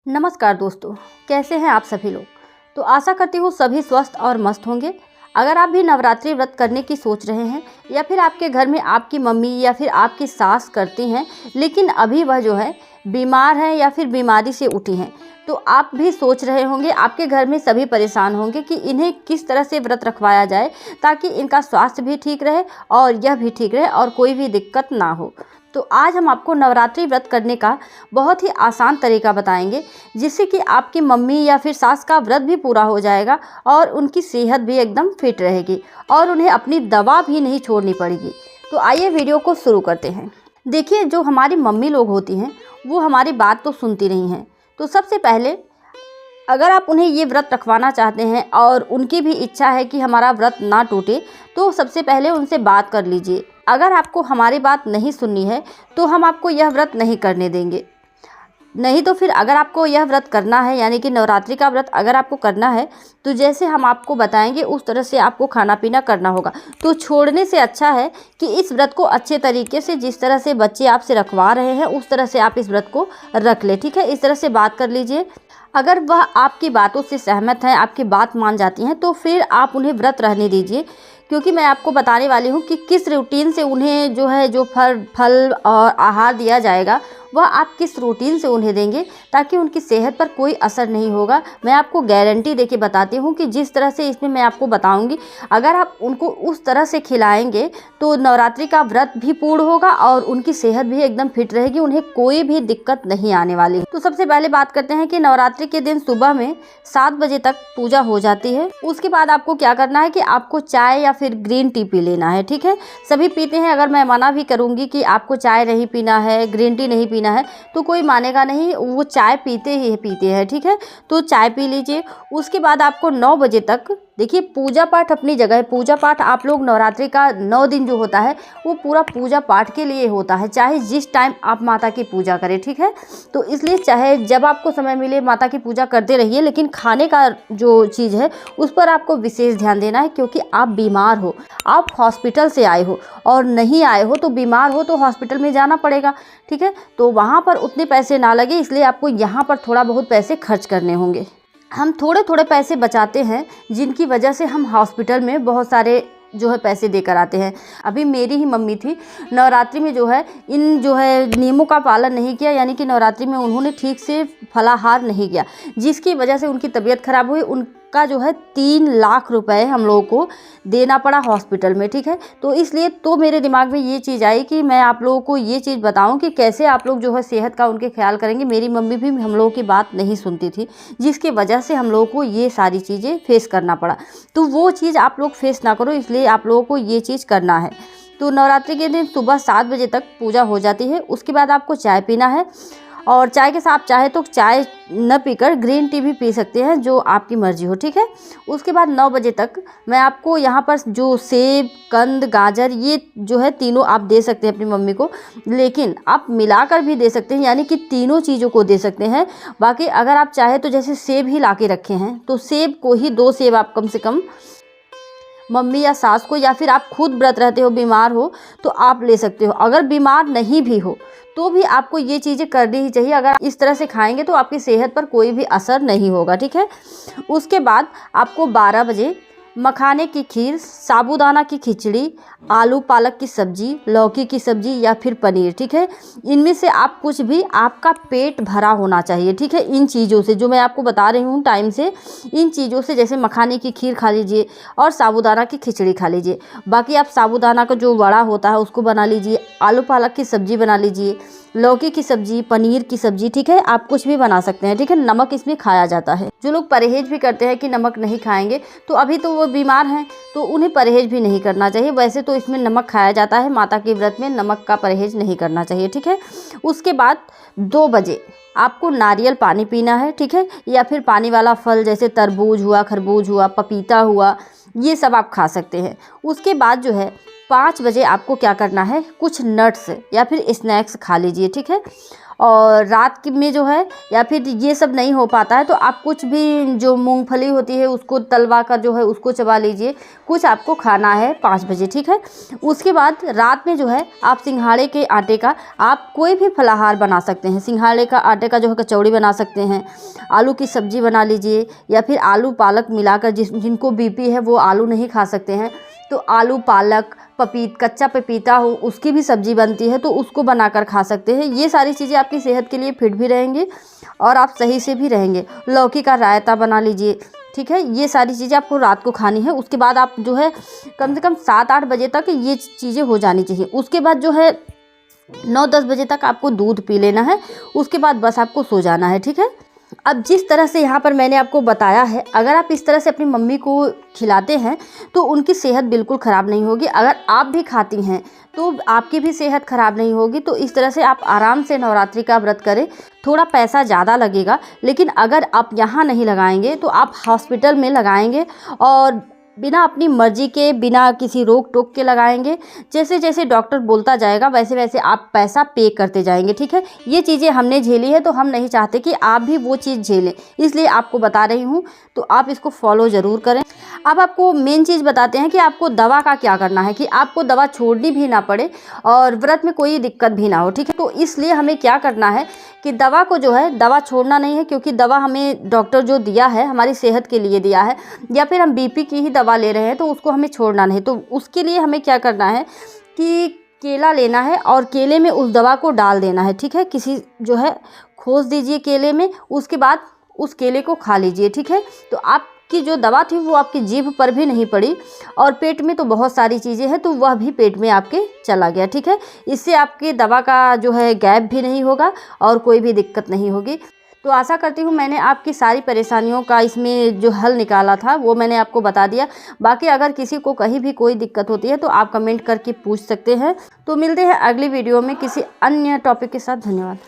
नमस्कार दोस्तों, कैसे हैं आप सभी लोग। तो आशा करती हूँ सभी स्वस्थ और मस्त होंगे। अगर आप भी नवरात्रि व्रत करने की सोच रहे हैं या फिर आपके घर में आपकी मम्मी या फिर आपकी सास करती हैं, लेकिन अभी वह जो है बीमार हैं या फिर बीमारी से उठी हैं, तो आप भी सोच रहे होंगे, आपके घर में सभी परेशान होंगे कि इन्हें किस तरह से व्रत रखवाया जाए ताकि इनका स्वास्थ्य भी ठीक रहे और यह भी ठीक रहे और कोई भी दिक्कत ना हो। तो आज हम आपको नवरात्रि व्रत करने का बहुत ही आसान तरीका बताएंगे, जिससे कि आपकी मम्मी या फिर सास का व्रत भी पूरा हो जाएगा और उनकी सेहत भी एकदम फिट रहेगी और उन्हें अपनी दवा भी नहीं छोड़नी पड़ेगी। तो आइए वीडियो को शुरू करते हैं। देखिए, जो हमारी मम्मी लोग होती हैं वो हमारी बात तो सुनती नहीं हैं। तो सबसे पहले अगर आप उन्हें ये व्रत रखवाना चाहते हैं और उनकी भी इच्छा है कि हमारा व्रत ना टूटे, तो सबसे पहले उनसे बात कर लीजिए। अगर आपको हमारी बात नहीं सुननी है तो हम आपको यह व्रत नहीं करने देंगे। नहीं तो फिर अगर आपको यह व्रत करना है, यानी कि नवरात्रि का व्रत अगर आपको करना है, तो जैसे हम आपको बताएंगे उस तरह से आपको खाना पीना करना होगा। तो छोड़ने से अच्छा है कि इस व्रत को अच्छे तरीके से, जिस तरह से बच्चे आपसे रखवा रहे हैं उस तरह से आप इस व्रत को रख ले। ठीक है, इस तरह से बात कर लीजिए। अगर वह आपकी बातों से सहमत हैं, आपकी बात मान जाती हैं, तो फिर आप उन्हें व्रत रहने दीजिए। क्योंकि मैं आपको बताने वाली हूँ कि किस रूटीन से उन्हें जो फल और आहार दिया जाएगा, वह आप किस रूटीन से उन्हें देंगे ताकि उनकी सेहत पर कोई असर नहीं होगा। मैं आपको गारंटी देके बताती हूँ कि जिस तरह से इसमें मैं आपको बताऊँगी, अगर आप उनको उस तरह से खिलाएंगे तो नवरात्रि का व्रत भी पूर्ण होगा और उनकी सेहत भी एकदम फिट रहेगी, उन्हें कोई भी दिक्कत नहीं आने वाली। तो सबसे पहले बात करते हैं कि नवरात्रि के दिन सुबह में 7 बजे तक पूजा हो जाती है। उसके बाद आपको क्या करना है कि आपको चाय या फिर ग्रीन टी पी लेना है। ठीक है, सभी पीते हैं। अगर मैं मना भी करूँगी कि आपको चाय नहीं पीना है, ग्रीन टी नहीं पीना है, तो कोई मानेगा नहीं, वो चाय पीते ही पीते हैं। ठीक है, तो चाय पी लीजिए। उसके बाद आपको 9 बजे तक, देखिए पूजा पाठ अपनी जगह है। पूजा पाठ आप लोग नवरात्रि का 9 दिन जो होता है वो पूरा पूजा पाठ के लिए होता है, चाहे जिस टाइम आप माता की पूजा करें। ठीक है, तो इसलिए चाहे जब आपको समय मिले माता की पूजा करते रहिए, लेकिन खाने का जो चीज़ है उस पर आपको विशेष ध्यान देना है। क्योंकि आप बीमार हो, आप हॉस्पिटल से आए हो और नहीं आए हो तो बीमार हो तो हॉस्पिटल में जाना पड़ेगा। ठीक है, तो वहाँ पर उतने पैसे ना लगे, इसलिए आपको यहाँ पर थोड़ा बहुत पैसे खर्च करने होंगे। हम थोड़े थोड़े पैसे बचाते हैं, जिनकी वजह से हम हॉस्पिटल में बहुत सारे पैसे देकर आते हैं। अभी मेरी ही मम्मी थी, नवरात्रि में इन नियमों का पालन नहीं किया, यानी कि नवरात्रि में उन्होंने ठीक से फलाहार नहीं किया, जिसकी वजह से उनकी तबीयत खराब हुई। उनका 3 लाख रुपए हम लोगों को देना पड़ा हॉस्पिटल में। ठीक है, तो इसलिए तो मेरे दिमाग में ये चीज़ आई कि मैं आप लोगों को ये चीज़ बताऊं कि कैसे आप लोग सेहत का उनके ख्याल करेंगे। मेरी मम्मी भी हम लोगों की बात नहीं सुनती थी, जिसकी वजह से हम लोगों को ये सारी चीज़ें फेस करना पड़ा। तो वो चीज़ आप लोग फेस ना करो, इसलिए आप लोगों को ये चीज़ करना है। तो नवरात्रि के दिन सुबह 7 बजे तक पूजा हो जाती है। उसके बाद आपको चाय पीना है और चाय के साथ चाहे तो चाय न पीकर ग्रीन टी भी पी सकते हैं, जो आपकी मर्जी हो। ठीक है, उसके बाद 9 बजे तक मैं आपको यहाँ पर जो सेब, कंद, गाजर, ये तीनों आप दे सकते हैं अपनी मम्मी को, लेकिन आप मिलाकर भी दे सकते हैं, यानी कि तीनों चीज़ों को दे सकते हैं। बाकी अगर आप चाहे तो जैसे सेब ही ला के रखे हैं तो सेब को ही 2 सेब आप कम से कम मम्मी या सास को, या फिर आप खुद व्रत रहते हो, बीमार हो तो आप ले सकते हो। अगर बीमार नहीं भी हो तो भी आपको ये चीज़ें करनी ही चाहिए। अगर इस तरह से खाएंगे तो आपकी सेहत पर कोई भी असर नहीं होगा। ठीक है, उसके बाद आपको 12 बजे मखाने की खीर, साबूदाना की खिचड़ी, आलू पालक की सब्जी, लौकी की सब्जी या फिर पनीर। ठीक है, इनमें से आप कुछ भी, आपका पेट भरा होना चाहिए। ठीक है, इन चीज़ों से जो मैं आपको बता रही हूँ टाइम से, इन चीज़ों से, जैसे मखाने की खीर खा लीजिए और साबूदाना की खिचड़ी खा लीजिए। बाकी आप साबूदाना का जो वड़ा होता है उसको बना लीजिए, आलू पालक की सब्जी बना लीजिए, लौकी की सब्जी, पनीर की सब्जी। ठीक है, आप कुछ भी बना सकते हैं। ठीक है, नमक इसमें खाया जाता है। जो लोग परहेज भी करते हैं कि नमक नहीं खाएंगे, तो अभी तो वो बीमार हैं तो उन्हें परहेज भी नहीं करना चाहिए। वैसे तो इसमें नमक खाया जाता है, माता के व्रत में नमक का परहेज नहीं करना चाहिए। ठीक है, उसके बाद 2 बजे आपको नारियल पानी पीना है। ठीक है, या फिर पानी वाला फल जैसे तरबूज हुआ, खरबूज हुआ, पपीता हुआ, ये सब आप खा सकते हैं। उसके बाद 5 बजे आपको क्या करना है, कुछ नट्स या फिर स्नैक्स खा लीजिए, ठीक है। और रात में जो है या फिर ये सब नहीं हो पाता है तो आप कुछ भी जो मूंगफली होती है उसको तलवा कर जो है उसको चबा लीजिए। कुछ आपको खाना है 5 बजे, ठीक है। उसके बाद रात में जो है आप सिंघाड़े के आटे का आप कोई भी फलाहार बना सकते हैं। सिंघाड़े का आटे का जो है कचौड़ी बना सकते हैं, आलू की सब्ज़ी बना लीजिए, या फिर आलू पालक मिलाकर जिनको बीपी है वो आलू नहीं खा सकते हैं तो आलू पालक कच्चा पपीता हो उसकी भी सब्ज़ी बनती है तो उसको बनाकर खा सकते हैं। ये सारी चीज़ें आपकी सेहत के लिए फिट भी रहेंगी और आप सही से भी रहेंगे। लौकी का रायता बना लीजिए, ठीक है। ये सारी चीज़ें आपको रात को खानी है। उसके बाद आप जो है कम से कम 7-8 बजे तक ये चीज़ें हो जानी चाहिए। उसके बाद जो है 9-10 बजे तक आपको दूध पी लेना है। उसके बाद बस आपको सो जाना है, ठीक है। अब जिस तरह से यहाँ पर मैंने आपको बताया है, अगर आप इस तरह से अपनी मम्मी को खिलाते हैं तो उनकी सेहत बिल्कुल ख़राब नहीं होगी। अगर आप भी खाती हैं तो आपकी भी सेहत ख़राब नहीं होगी। तो इस तरह से आप आराम से नवरात्रि का व्रत करें। थोड़ा पैसा ज़्यादा लगेगा, लेकिन अगर आप यहाँ नहीं लगाएंगे तो आप हॉस्पिटल में लगाएंगे और बिना अपनी मर्जी के, बिना किसी रोक टोक के लगाएंगे। जैसे जैसे डॉक्टर बोलता जाएगा वैसे वैसे आप पैसा पे करते जाएंगे, ठीक है। ये चीज़ें हमने झेली है तो हम नहीं चाहते कि आप भी वो चीज़ झेलें, इसलिए आपको बता रही हूँ। तो आप इसको फॉलो ज़रूर करें। अब आपको मेन चीज़ बताते हैं कि आपको दवा का क्या करना है, कि आपको दवा छोड़नी भी ना पड़े और व्रत में कोई दिक्कत भी ना हो, ठीक है। तो इसलिए हमें क्या करना है कि दवा को जो है, दवा छोड़ना नहीं है, क्योंकि दवा हमें डॉक्टर जो दिया है हमारी सेहत के लिए दिया है, या फिर हम बीपी की ही दवा ले रहे हैं तो उसको हमें छोड़ना नहीं। तो उसके लिए हमें क्या करना है कि केला लेना है और केले में उस दवा को डाल देना है, ठीक है। किसी जो है खोस दीजिए केले में, उसके बाद उस केले को खा लीजिए, ठीक है। तो आपकी जो दवा थी वो आपकी जीभ पर भी नहीं पड़ी और पेट में तो बहुत सारी चीज़ें हैं तो वह भी पेट में आपके चला गया, ठीक है। इससे आपकी दवा का जो है गैप भी नहीं होगा और कोई भी दिक्कत नहीं होगी। तो आशा करती हूँ मैंने आपकी सारी परेशानियों का इसमें जो हल निकाला था वो मैंने आपको बता दिया। बाकी अगर किसी को कहीं भी कोई दिक्कत होती है तो आप कमेंट करके पूछ सकते हैं। तो मिलते हैं अगली वीडियो में किसी अन्य टॉपिक के साथ। धन्यवाद।